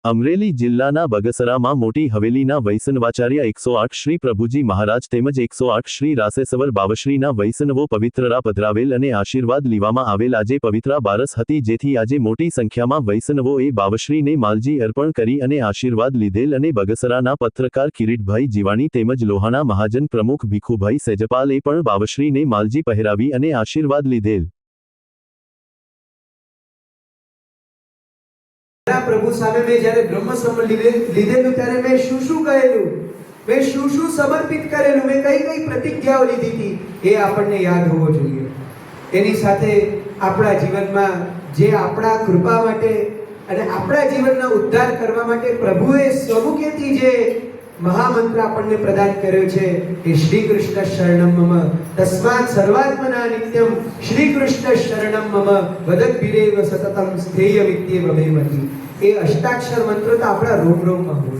અમરેલી જિલ્લાના બગસરામાં મોટી હવેલીના વૈષ્ણવાચાર્ય 108 શ્રી પ્રભુજી મહારાજ તેમજ 108 શ્રી રાસેસવર બાવશ્રીના વૈષ્ણવો પવિત્રરા પધરાવેલ અને આશીર્વાદ લેવામાં આવેલ આજે પવિત્રા બારસ હતી, જેથી આજે મોટી સંખ્યામાં વૈષ્ણવોએ બાવશ્રીને માલજી અર્પણ કરી અને આશીર્વાદ લીધેલ અને બગસરાના પત્રકાર કિરીટભાઈ જીવાણી તેમજ લોહાણા મહાજન પ્રમુખ ભીખુભાઈ સેજપાલે પણ બાવશ્રીને માલજી પહેરાવી અને આશીર્વાદ લીધેલ। प्रभु सामे में જ્યારે બ્રહ્મ સમર લીધેલું ત્યારે મેં શું કહેલું, મેં શું સમર્પિત કરેલું, મેં કઈ પ્રતિજ્ઞાઓ લીધી હતી એ આપણને યાદ હોવો જોઈએ। એની સાથે આપણા જીવનમાં જે આપણા કૃપા માટે અને આપણા જીવનનો ઉદ્ધાર કરવા માટે પ્રભુએ સ્વમુખેથી જે મહામંત્ર આપણને પ્રદાન કર્યો છે એ શ્રી કૃષ્ણ શરણમ મમ તસ્માत् સર્વાત્મના નિત્યમ શ્રી કૃષ્ણ શરણમ મમ વદદ્ભિરેવ સતતમ સ્થેય વિદ્યે ભવેમતિ। એ અષ્ટાક્ષર મંત્ર તો આપણા રોમ રોમમાં હોય।